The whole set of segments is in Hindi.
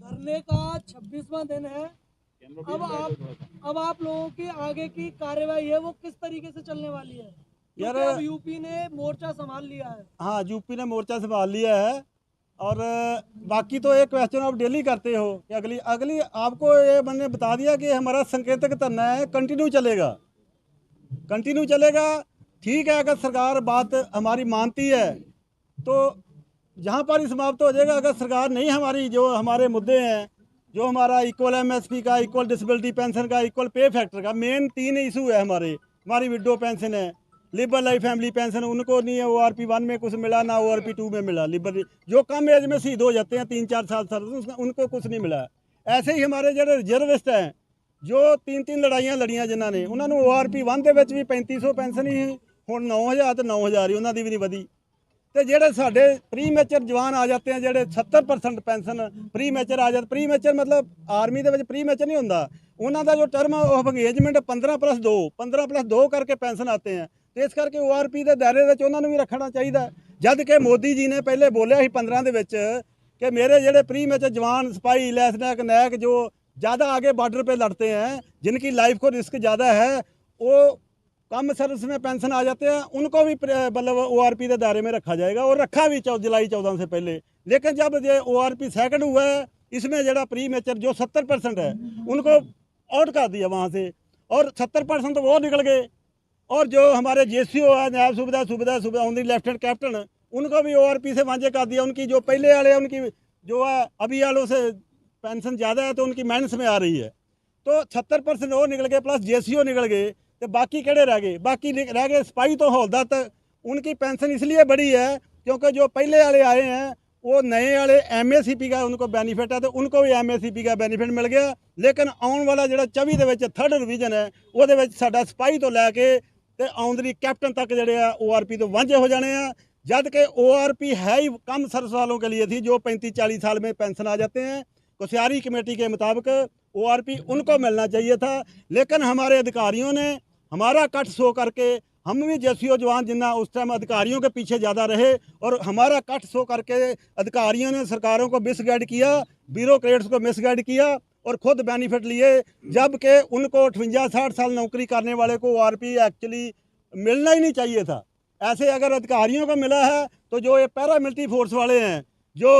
धरने का 26वां दिन है। अब आप लोगों की आगे की कार्यवाही है वो किस तरीके से चलने वाली है? यार क्योंकि अब यूपी ने मोर्चा संभाल लिया है। हाँ, यूपी ने मोर्चा संभाल लिया है। और बाकी तो एक क्वेश्चन आप डेली करते हो कि अगली अगली आपको ये मैंने बता दिया कि हमारा संकेतक धरना है, कंटिन्यू चलेगा, कंटिन्यू चलेगा। ठीक है, अगर सरकार बात हमारी मानती है तो जहाँ पर ही समाप्त हो जाएगा। अगर सरकार नहीं, हमारी जो हमारे मुद्दे हैं, जो हमारा इक्वल एमएसपी का, इक्वल डिसेबिलिटी पेंशन का, इक्वल पे फैक्टर का, मेन 3 इशू है हमारे। हमारी विडो पेंशन है, लिबर लाइफ फैमिली पेंशन, उनको नहीं है ORP 1 में कुछ मिला ना ORP 2 में मिला। लिबर जो कम एज में शहीद हो जाते हैं 3-4 साल उनको कुछ नहीं मिला। ऐसे ही हमारे जो रिजर्विस्ट हैं, जो 3-3 ਲੜਾਈਆਂ ਲੜੀਆਂ ਜਿਨ੍ਹਾਂ ਨੇ, ਉਹਨਾਂ ਨੂੰ ORP 1 ਦੇ ਵਿੱਚ ਵੀ 3500 ਪੈਨਸ਼ਨ ਹੀ, ਹੁਣ 9000 ਤੇ 9000 ਹੀ, ਉਹਨਾਂ ਦੀ ਵੀ ਨਹੀਂ ਵਧੀ। ਤੇ ਜਿਹੜੇ ਸਾਡੇ ਪ੍ਰੀ ਮੈਚਰ ਜਵਾਨ ਆ ਜਾਂਦੇ ਆ, ਜਿਹੜੇ 70% ਪੈਨਸ਼ਨ ਪ੍ਰੀ ਮੈਚਰ ਆ ਜਾਂਦੇ। ਪ੍ਰੀ ਮੈਚਰ ਮਤਲਬ ਆਰਮੀ ਦੇ ਵਿੱਚ ਪ੍ਰੀ ਮੈਚਰ ਨਹੀਂ ਹੁੰਦਾ, ਉਹਨਾਂ ਦਾ ਜੋ ਟਰਮ ਆਫ ਅੰਗੇਜਮੈਂਟ 15+2 ਕਰਕੇ ਪੈਨਸ਼ਨ ਆते हैं। ਤੇ ਇਸ ਕਰਕੇ ORP ਦੇ ਦਾਇਰੇ ਵਿੱਚ ਉਹਨਾਂ ਨੂੰ ਵੀ ਰੱਖਣਾ ਚਾਹੀਦਾ। ਜਦ ਕਿ ਮੋਦੀ ਜੀ ਨੇ ਪਹਿਲੇ ਬੋਲਿਆ ਸੀ 15 ਦੇ ਵਿੱਚ कि मेरे ਜਿਹੜੇ प्री मैचर जवान सिपाही लेफ्टिनेंट नैक जो ज़्यादा आगे बॉर्डर पे लड़ते हैं, जिनकी लाइफ को रिस्क ज़्यादा है, वो कम सर्विस में पेंशन आ जाते हैं, उनको भी मतलब ORP के दायरे में रखा जाएगा। और रखा भी जुलाई 14 से पहले। लेकिन जब ये ORP सेकंड हुआ है, इसमें जरा प्री मैचर जो 70% है उनको आउट कर दिया वहाँ से, और 70% तो वो निकल गए। और जो हमारे JCO है, नायब सूबेदार उनकी लेफ्टिनेंट कैप्टन, उनको भी ORP से वांझे कर दिया। उनकी जो पहले वाले उनकी जो है अभी वालों से पेंशन ज़्यादा है, तो उनकी माइनस में आ रही है। तो 70% वो निकल गए, प्लस JCO निकल गए। तो बाकी केड़े रह गए? बाकी रह गए सिपाही तो हौलदार तक। उनकी पेंशन इसलिए बढ़ी है क्योंकि जो पहले वाले आए हैं वो नए वाले MACP का उनको बेनीफिट है, तो उनको भी MACP का बेनीफिट मिल गया। लेकिन आने वाला जो 24 के 3rd रिवीजन है, वो साडा सिपाही तो लैके ਤੇ ਆਉਂਦਰੀ कैप्टन तक ਜਿਹੜੇ ਆ ORP तो वांझे हो जाने हैं। जब कि ORP है ही कम सर्विस वालों के लिए थी, जो 35-40 साल में पेंशन आ जाते हैं। कोश्यारी कमेटी के मुताबिक ORP उनको मिलना चाहिए था। लेकिन हमारे अधिकारियों ने हमारा कट शो करके, हम भी JCO जवान जिन्ना उस टाइम अधिकारियों के पीछे ज़्यादा रहे, और हमारा कट शो करके अधिकारियों ने सरकारों को मिसगाइड किया, ब्यूरोक्रेट्स को मिसगाइड किया और खुद बेनिफिट लिए। जबकि उनको 58-60 साल नौकरी करने वाले को ORP एक्चुअली मिलना ही नहीं चाहिए था। ऐसे अगर अधिकारियों को मिला है, तो जो ये पैरामिलिट्री फोर्स वाले हैं, जो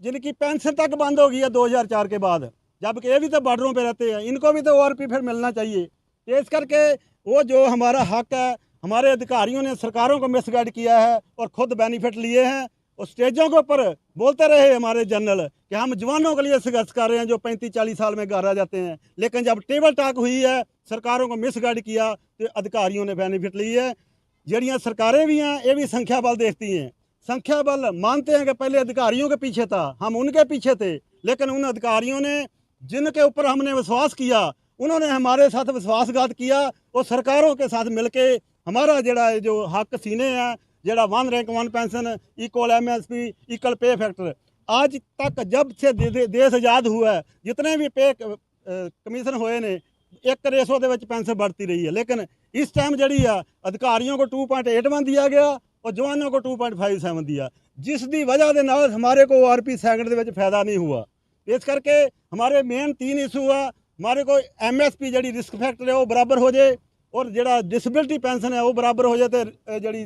जिनकी पेंशन तक बंद हो गई है 2004 के बाद, जबकि ये भी तो बॉर्डरों पे रहते हैं, इनको भी तो ORP फिर मिलना चाहिए। तो इस करके वो जो हमारा हक है, हमारे अधिकारियों ने सरकारों को मिसगाइड किया है और खुद बेनिफिट लिए हैं। और स्टेजों के ऊपर बोलते रहे हमारे जनरल कि हम जवानों के लिए संघर्ष कर रहे हैं जो 35-40 साल में घर आ जाते हैं। लेकिन जब टेबल टॉक हुई है, सरकारों को मिसगाइड किया, तो अधिकारियों ने बेनिफिट ली है। जड़ियाँ सरकारें भी हैं, ये भी संख्या बल देखती हैं। संख्या बल मानते हैं कि पहले अधिकारियों के पीछे था, हम उनके पीछे थे। लेकिन उन अधिकारियों ने जिनके ऊपर हमने विश्वास किया, उन्होंने हमारे साथ विश्वासघात किया और सरकारों के साथ मिलके हमारा जड़ा जो हक सीने हैं, जड़ा 1 rank 1 pension, equal MSP, equal pay factor, आज तक जब से देश आज़ाद हुआ है, जितने भी पे कमीशन हुए ने, एक रेशो के पेंशन बढ़ती रही है। लेकिन इस टाइम जड़ी है अधिकारियों को 2.81 दिया गया और जवानों को 2.57 दिया, जिसकी वजह के नाल हमारे को ORP सेकंड के फायदा नहीं हुआ। इस करके हमारे मेन 3 इशू है। हमारे को MSP जड़ी रिस्क फैक्टर है वो बराबर हो जाए, और जड़ा डिसेबिलिटी पेंशन है वो बराबर हो जाए, तो जड़ी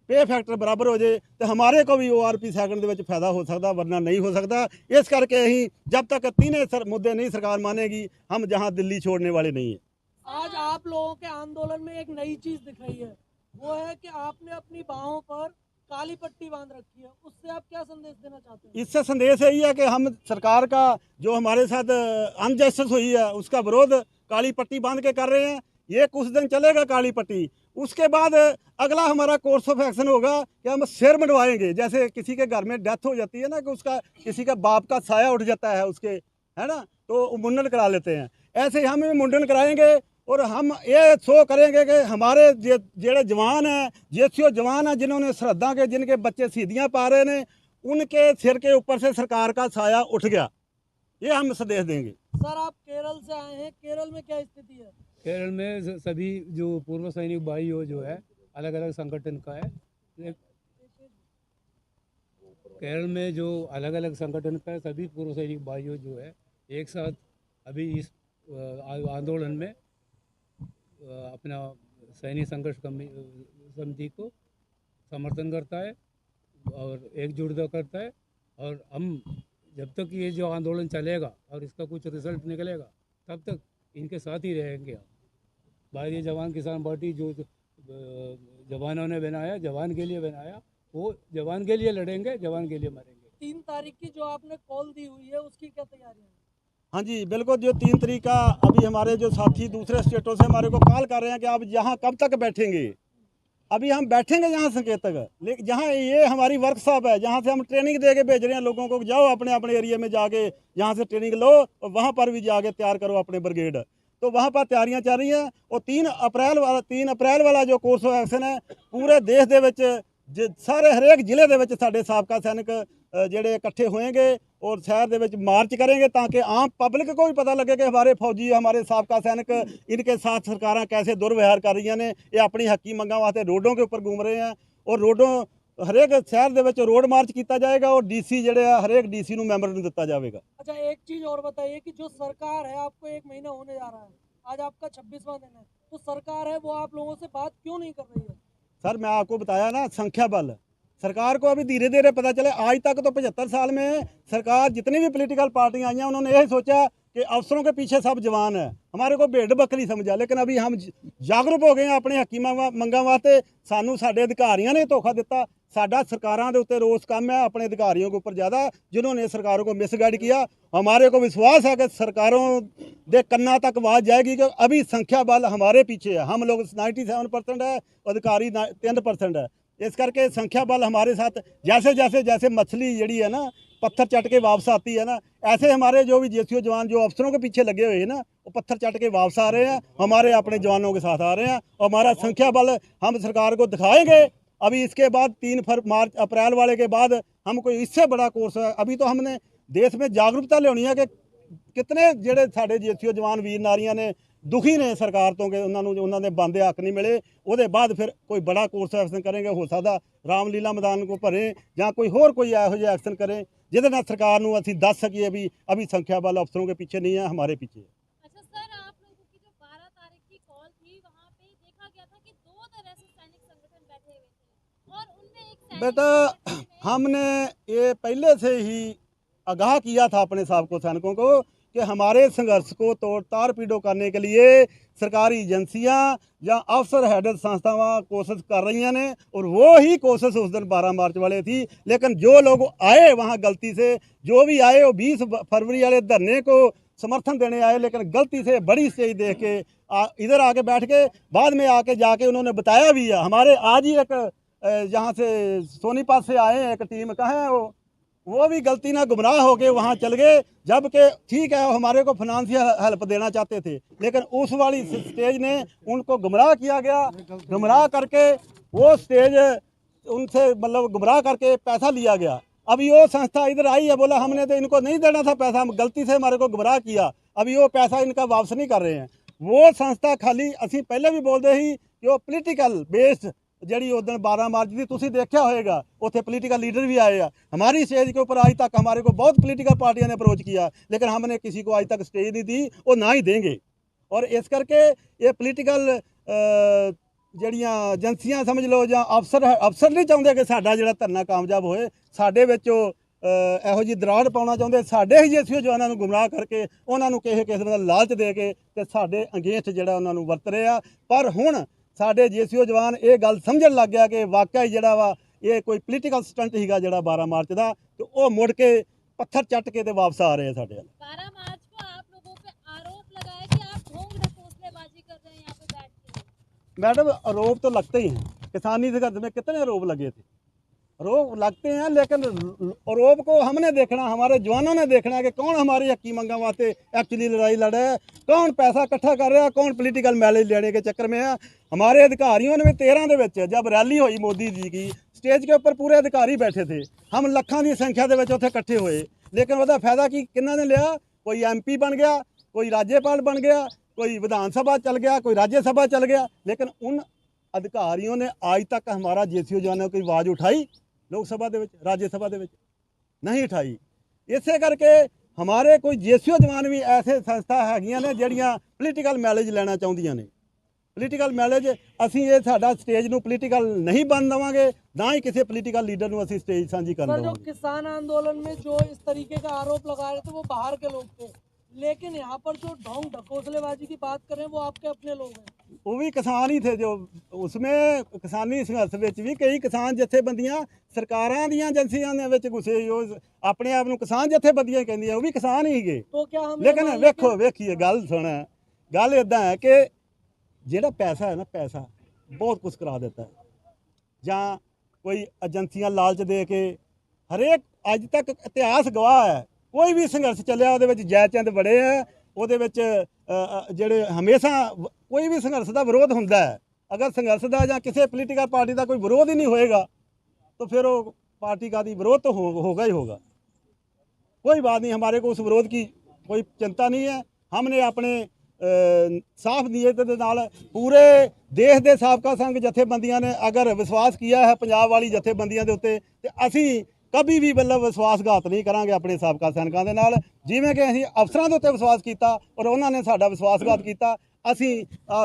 पे फैक्टर बराबर हो जाए, तो हमारे को भी ORP सेकंड के फायदा हो सकता, वरना नहीं हो सकता। इस करके ही जब तक तीनों मुद्दे नहीं सरकार मानेगी, हम जहां दिल्ली छोड़ने वाले नहीं है। आज आप लोगों के आंदोलन में एक नई चीज दिख रही है, वो है कि आपने अपनी बाहों पर काली पट्टी बांध रखी है। उससे आप क्या संदेश देना चाहते हैं? इससे संदेश यही है कि हम सरकार का जो हमारे साथ अनजस्टिस हुई है उसका विरोध काली पट्टी बांध के कर रहे हैं। ये कुछ दिन चलेगा काली पट्टी, उसके बाद अगला हमारा कोर्स ऑफ एक्शन होगा कि हम सिर मंडवाएंगे। जैसे किसी के घर में डेथ हो जाती है ना, कि उसका किसी का बाप का साया उठ जाता है उसके, है ना, तो मुंडन करा लेते हैं। ऐसे ही हम भी मुंडन कराएंगे और हम ये शो करेंगे कि हमारे जेड़े जवान हैं, JCO जवान हैं, जिन्होंने सरहदा के, जिनके बच्चे शहीदियाँ पा रहे हैं, उनके सिर के ऊपर से सरकार का साया उठ गया। ये हम संदेश देंगे। सर, आप केरल से आए हैं, केरल में क्या स्थिति है? केरल में सभी जो पूर्व सैनिक भाई हो जो है अलग अलग संगठन का है, केरल में जो अलग अलग संगठन का सभी पूर्व सैनिक भाइयों जो है एक साथ अभी इस आंदोलन में अपना सैनिक संघर्ष समिति को समर्थन करता है और एकजुटता करता है। और हम जब तक ये जो आंदोलन चलेगा और इसका कुछ रिजल्ट निकलेगा तब तक इनके साथ ही रहेंगे। भारतीय जवान किसान पार्टी जो जवानों ने बनाया, जवान के लिए बनाया, वो जवान के लिए लड़ेंगे, जवान के लिए मरेंगे। 3 तारीख की जो आपने कॉल दी हुई है उसकी क्या तैयारी है? हाँ जी बिल्कुल, जो 3 तारीख का अभी हमारे जो साथी दूसरे स्टेटों से हमारे को कॉल कर रहे हैं कि आप यहाँ कब तक बैठेंगे। अभी हम बैठेंगे जहाँ संकेतक, लेकिन जहाँ ये हमारी वर्कशॉप है, जहाँ से हम ट्रेनिंग दे के भेज रहे हैं लोगों को, जाओ अपने अपने एरिया में जाके यहाँ से ट्रेनिंग लो और वहाँ पर भी जाके तैयार करो अपने ब्रिगेड। तो वहाँ पर तैयारियां चल रही हैं। और 3 अप्रैल वाला जो कोर्स ऑफ एक्शन है पूरे देश ਦੇ ਵਿੱਚ ਸਾਰੇ ਹਰੇਕ ਜ਼ਿਲ੍ਹੇ ਦੇ ਵਿੱਚ ਸਾਡੇ ਸਾਬਕਾ ਸੈਨਿਕ ਜਿਹੜੇ ਇਕੱਠੇ ਹੋएंगे और शहर ਦੇ ਵਿੱਚ मार्च करेंगे ताकि आम पब्लिक को भी पता लगे कि हमारे फौजी, हमारे साबका सैनिक, इनके साथ सरकारें कैसे दुर्व्यवहार कर रही ने। ये अपनी हकी मंगा वास्ते रोडों के ऊपर घूम रहे हैं और रोडों हरेक शहर ਦੇ ਵਿੱਚ रोड मार्च किया जाएगा और डीसी ਜਿਹੜੇ ਆ हरेक डीसी ਨੂੰ ਮੈਂਬਰ ਨੂੰ ਦਿੱਤਾ ਜਾਵੇਗਾ। अच्छा, एक चीज और बताइए कि जो सरकार है, आपको 1 महीना होने जा रहा है, आज आपका 26वां दिन है, तो सरकार है वो आप लोगों से बात क्यों नहीं कर रही है? सर मैं आपको बताया ना, संख्या बल। सरकार को अभी धीरे धीरे पता चले। आज तक तो 75 साल में सरकार जितनी भी पॉलिटिकल पार्टियां आई हैं उन्होंने यही सोचा कि अफसरों के पीछे सब जवान है, हमारे को भेड़ बकरी समझा। लेकिन अभी हम जागरूक हो गए हैं अपने हकी मंगा वास्ते। सानू साडे अधिकारियों ने धोखा दिता। साडा सरकारों के उत्ते रोस कम है अपने अधिकारियों के ऊपर ज़्यादा, जिन्होंने सरकारों को मिसगाइड किया। हमारे को विश्वास है कि सरकारों के कन्ना तक आवाज़ जाएगी कि अभी संख्या बल हमारे पीछे है। हम लोग 97% है, अधिकारी 3% है। इस करके संख्या बल हमारे साथ, जैसे मछली जड़ी है ना पत्थर चट के वापस आती है ना, ऐसे हमारे जो भी जेसीओ जवान जो अफसरों के पीछे लगे हुए हैं ना, वो पत्थर चट के वापस आ रहे हैं, हमारे अपने जवानों के साथ आ रहे हैं। और हमारा संख्या बल हम सरकार को दिखाएंगे। अभी इसके बाद 3 अप्रैल वाले के बाद हम कोई इससे बड़ा कोर्स है। अभी तो हमने देश में जागरूकता लियानी है कि कितने ਜਿਹੜੇ ਸਾਡੇ जेसीओ जवान वीर नारियां ने दुखी ने सरकार तो कि उन्होंने बंदे हक नहीं मिले। ਉਹਦੇ बाद फिर कोई बड़ा कोर्स एक्शन करेंगे। हो सकता रामलीला मैदान को भरें या कोई होर कोई ਇਹੋ ਜਿਹਾ एक्शन करें जिहदे नाल सरकार ਨੂੰ ਅਸੀਂ ਦੱਸ ਸਕੀਏ भी अभी संख्या बल अफसरों के पीछे नहीं है, हमारे पीछे है। अच्छा सर, आप लोगों की जो 12 तारीख की कॉल थी वहाँ पे देखा गया था कि 2 तरह से सैनिक संगठन बैठे हुए थे और उनमें एक सैनिक बेटा संगठन में हमने ये पहले से ही आगाह किया था अपने साबको सैनिकों को कि हमारे संघर्ष को तार पीड़ो करने के लिए सरकारी एजेंसियां या अफसर हेडेड संस्थावां कोशिश कर रही ने और वो ही कोशिश उस दिन 12 मार्च वाले थी। लेकिन जो लोग आए वहाँ गलती से, जो भी आए वो 20 फरवरी वाले धरने को समर्थन देने आए, लेकिन गलती से बड़ी स्टेज देख के इधर आके बैठ के बाद में आके जाके उन्होंने बताया भी है। हमारे आज ही एक यहाँ से सोनीपत से आए एक टीम का है, वो भी गलती ना गुमराह हो के वहाँ चल गए, जबकि ठीक है हमारे को फाइनेंशियल हेल्प देना चाहते थे, लेकिन उस वाली स्टेज ने उनको गुमराह किया गया। गुमराह करके वो स्टेज उनसे मतलब गुमराह करके पैसा लिया गया। अभी वो संस्था इधर आई है, बोला हमने तो इनको नहीं देना था पैसा, गलती से हमारे को गुमराह किया। अभी वो पैसा इनका वापस नहीं कर रहे हैं। वो संस्था खाली असी पहले भी बोलते ही कि वो पोलीटिकल बेस्ड जी उस दिन 12 मार्च की तुसी देखा होएगा, उत्थे पोलीटिकल लीडर भी आए हैं। हमारी स्टेज के ऊपर आज तक हमारे को बहुत पोलीटिकल पार्टियों ने अप्रोच किया, लेकिन हमने किसी को आज तक स्टेज नहीं दी और ना ही देंगे। और इस करके ये पोलीटिकल जड़ियाँ एजेंसियां समझ लो या अफसर नहीं चाहते कि साडा जिहड़ा धरना कामयाब होए। साडे विच ਇਹੋ ਜਿਹੀ ਦਰਾੜ ਪਾਉਣਾ ਚਾਹੁੰਦੇ, ਸਾਡੇ ਹੀ जेसीओ जवानों ਨੂੰ ਗੁੰਮਰਾਹ ਕਰਕੇ ਉਹਨਾਂ ਨੂੰ ਕਿਸੇ ਦਾ ਲਾਲਚ ਦੇ ਕੇ ਤੇ ਸਾਡੇ ਅਗੇਂਸਟ ਜਿਹੜਾ ਉਹਨਾਂ ਨੂੰ ਵਰਤ ਰਹੇ ਆ। ਪਰ ਹੁਣ ਸਾਡੇ जेसीओ जवान ये गल समझण लग गया कि वाकई ਜਿਹੜਾ ਵਾ ये कोई पोलीटिकल स्टंट हीगा ਜਿਹੜਾ 12 मार्च का, तो वो मुड़ के पत्थर चट के ते वापस आ रहे हैं साडे। 12 मार्च को आप लोगों पे आरोप लगाया कि आप ढोंग ढकोसलेबाजी कर रहे हैं यहाँ पे बैठ के। मैडम आरोप तो लगते ही हैं, किसानी संघर्ष में कितने आरोप लगे थे, आरोप लगते हैं, लेकिन आरोप को हमने देखना, हमारे जवानों ने देखना है कि कौन हमारी हकी मंगा वास्ते एक्चुअली लड़ाई लड़ रहा है, कौन पैसा इकट्ठा कर रहा है, कौन पोलीटिकल मैलेज लेने के चक्कर में है। हमारे अधिकारियों ने भी 13 ਦੇ ਵਿੱਚ जब रैली हुई मोदी जी की, स्टेज के ऊपर पूरे अधिकारी बैठे थे, हम ਲੱਖਾਂ ਦੀ संख्या ਦੇ ਵਿੱਚ ਉੱਥੇ इकट्ठे हुए, लेकिन ਉਹਦਾ फायदा की किन्ना ने लिया? कोई MP बन गया, कोई राज्यपाल बन गया, कोई विधानसभा चल गया, कोई राज्यसभा चल गया, लेकिन उन अधिकारियों ने आज तक हमारा जेसीओ जवानों की आवाज़ उठाई लोक सभा ਦੇ ਵਿੱਚ, राज्य सभा ਦੇ ਵਿੱਚ। नहीं उठाई। इसे करके हमारे कोई जेसीओ जवान भी ऐसे संस्था हैगियां ने ਜਿਹੜੀਆਂ ਪੋਲੀਟੀਕਲ ਮੈਲੇਜ ਲੈਣਾ ਚਾਹੁੰਦੀਆਂ ਨੇ। ਪੋਲੀਟੀਕਲ ਮੈਲੇਜ ਅਸੀਂ ਇਹ ਸਾਡਾ ਸਟੇਜ ਨੂੰ ਪੋਲੀਟੀਕਲ ਨਹੀਂ ਬਣ ਦੇਵਾਂਗੇ, ਨਾ ਹੀ ਕਿਸੇ ਪੋਲੀਟੀਕਲ ਲੀਡਰ ਨੂੰ ਅਸੀਂ ਸਟੇਜ ਸਾਂਝੀ ਕਰਨ सर जो ਦੇਵਾਂਗੇ। किसान आंदोलन में जो इस तरीके का आरोप लगा रहे थे वो बाहर के लोग थे, लेकिन यहाँ पर जो ढोंग ढकोसलेबाजी की बात करें वो आपके अपने लोग हैं। वो भी किसान ही थे जो उसमें किसानी संघर्ष ਵਿੱਚ ਵੀ ਕਈ ਕਿਸਾਨ ਜਥੇਬੰਦੀਆਂ ਸਰਕਾਰਾਂ ਦੀਆਂ ਏਜੰਸੀਆਂ ਦੇ ਵਿੱਚ ਘੁਸੇ ਉਹ ਆਪਣੇ ਆਪ ਨੂੰ ਕਿਸਾਨ ਜਥੇਬੰਦੀਆਂ ਕਹਿੰਦੀਆਂ, ਉਹ ਵੀ ਕਿਸਾਨ ਹੀ ਸੀਗੇ। तो क्या हम ਲੇਕਿਨ ਵੇਖੋ ਵੇਖੀਏ ਗੱਲ ਸੁਣ, ਗੱਲ ਇਦਾਂ ਹੈ ਕਿ ਜਿਹੜਾ ਪੈਸਾ ਹੈ ਨਾ, ਪੈਸਾ ਬਹੁਤ ਕੁਝ ਕਰਾ ਦਿੱਤਾ ਹੈ। ਜਾਂ ਕੋਈ ਏਜੰਸੀਆਂ ਲਾਲਚ ਦੇ ਕੇ ਹਰੇਕ ਅੱਜ ਤੱਕ ਇਤਿਹਾਸ ਗਵਾਹ ਹੈ ਕੋਈ ਵੀ ਸੰਘਰਸ਼ ਚੱਲਿਆ ਉਹਦੇ ਵਿੱਚ ਜੈ ਚੰਦ ਬੜੇ ਹੈ, ਉਹਦੇ ਵਿੱਚ ਜਿਹੜੇ ਹਮੇਸ਼ਾ ਕੋਈ ਵੀ ਸੰਘਰਸ਼ ਦਾ ਵਿਰੋਧ ਹੁੰਦਾ ਹੈ। ਅਗਰ ਸੰਘਰਸ਼ ਦਾ ਜਾਂ ਕਿਸੇ ਪੋਲੀਟੀਕਲ ਪਾर्टी ਦਾ ਕੋਈ ਵਿਰੋਧ ਹੀ नहीं होएगा तो फिर वो पार्टी का भी विरोध तो होगा ही होगा। कोई बात नहीं, हमारे को उस विरोध की कोई चिंता नहीं है। हमने अपने साफ नीयत ਦੇ ਨਾਲ पूरे देश ਦੇ ਸਾਬਕਾ ਸੰਘ ਜਥੇਬੰਦੀਆਂ ਨੇ अगर विश्वास किया है पंजाब वाली जथेबंदियां ਦੇ ਉੱਤੇ ਤੇ ਅਸੀਂ कभी भी मतलब विश्वासघात नहीं करांगे अपने साबका सैनिकों के नाल। जिवें कि असीं अफसरां दे उत्ते विश्वास किया और उन्होंने साडा विश्वासघात किया। असीं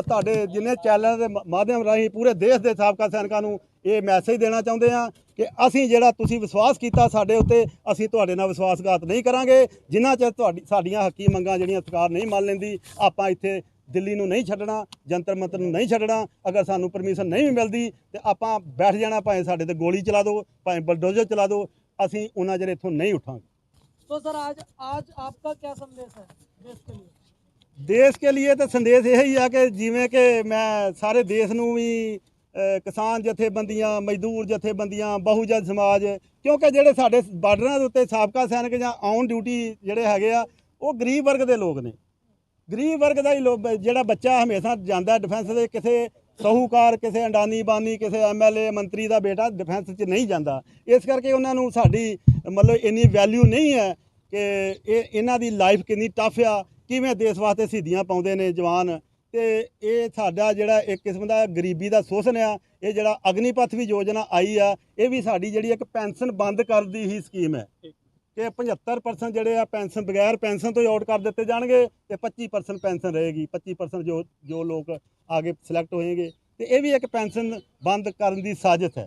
तुहाडे जिन्ने चैनल के माध्यम राਹੀਂ पूरे देश के साबका सैनिकों नूं ये मैसेज देना चाहुंदे हां कि असीं जिहड़ा तुसीं विश्वास किया साडे उत्ते, असीं तुहाडे नाल विश्वासघात नहीं करांगे। जिन्ना चਿਰ तुहाडी साडीਆਂ हक्की मंगां जिहड़ियां सरकार नहीं मान लैंदी, आपां इत्थे दिल्ली ਨੂੰ नहीं छड्डਣਾ, जंतर मंतर ਨੂੰ नहीं छड्डਣਾ। अगर सानू परमिशन नहीं भी मिलती तो आपां बैठ जाना, भावें साडे ते गोली चला दो, भावें बुलडोजर चला दो, असीं उन्ना चਿਰ इत्थों नहीं उठांगे। तो सर आज आपका क्या संदेश है देश के लिए? देश के लिए तो संदेश यही है कि जिवें कि मैं सारे देश नूं भी किसान जथेबंदियां, मजदूर जथेबंदियां, बहुजन समाज, क्योंकि ਜਿਹੜੇ ਸਾਡੇ ਬਾਰਡਰਾਂ ਦੇ ਉੱਤੇ ਸਾਬਕਾ ਸੈਨਿਕ ਜਾਂ ਔਨ ਡਿਊਟੀ ਜਿਹੜੇ ਹੈਗੇ ਆ ਉਹ ਗਰੀਬ ਵਰਗ ਦੇ ਲੋਕ ਨੇ। ਗਰੀਬ ਵਰਗ ਦਾ ਹੀ ਜਿਹੜਾ ਬੱਚਾ ਹਮੇਸ਼ਾ ਜਾਂਦਾ ਡਿਫੈਂਸ ਦੇ, ਕਿਸੇ ਸਾਹੂਕਾਰ, ਕਿਸੇ ਅੰਡਾਨੀ ਬਾਨੀ, ਕਿਸੇ ਐਮਐਲਏ ਮੰਤਰੀ ਦਾ ਬੇਟਾ ਡਿਫੈਂਸ 'ਚ ਨਹੀਂ ਜਾਂਦਾ। ਇਸ ਕਰਕੇ ਉਹਨਾਂ ਨੂੰ ਸਾਡੀ ਮਤਲਬ ਇੰਨੀ ਵੈਲਿਊ ਨਹੀਂ ਹੈ ਕਿ ਇਹਨਾਂ ਦੀ ਲਾਈਫ ਕਿੰਨੀ ਟਫ ਆ, ਕਿਵੇਂ ਦੇਸ਼ ਵਾਸਤੇ ਸ਼ਹੀਦੀਆਂ ਪਾਉਂਦੇ ਨੇ ਜਵਾਨ। ਤੇ ਇਹ ਸਾਡਾ ਜਿਹੜਾ ਇੱਕ ਕਿਸਮ ਦਾ ਗਰੀਬੀ ਦਾ ਸ਼ੋਸ਼ਣ ਆ। ਇਹ ਜਿਹੜਾ ਅਗਨੀਪਥ ਵੀ ਯੋਜਨਾ ਆਈ ਆ, ਇਹ ਵੀ ਸਾਡੀ ਜਿਹੜੀ ਇੱਕ ਪੈਨਸ਼ਨ ਬੰਦ ਕਰਨ ਦੀ ਹੀ ਸਕੀਮ ਹੈ ਕਿ 75% ਜਿਹੜੇ ਆ ਪੈਨਸ਼ਨ ਬਗੈਰ ਪੈਨਸ਼ਨ ਤੋਂ ਹੀ ਆਊਟ ਕਰ ਦਿੱਤੇ ਜਾਣਗੇ ਤੇ 25% ਪੈਨਸ਼ਨ ਰਹੇਗੀ। 25% ਜੋ ਲੋਕ आगे सिलेक्ट होएंगे। तो ये भी एक पेंशन बंद करने की साजिश है।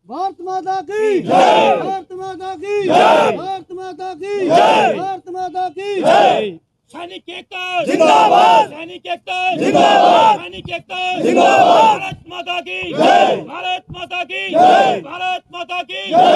भारत माता की जय, भारत माता की जय, भारत माता की जय, भारत माता की जय। सैनिक एकता जिंदाबाद, सैनिक एकता जिंदाबाद, सैनिक एकता जिंदाबाद। भारत माता की जय, भारत माता की जय, भारत माता की जय।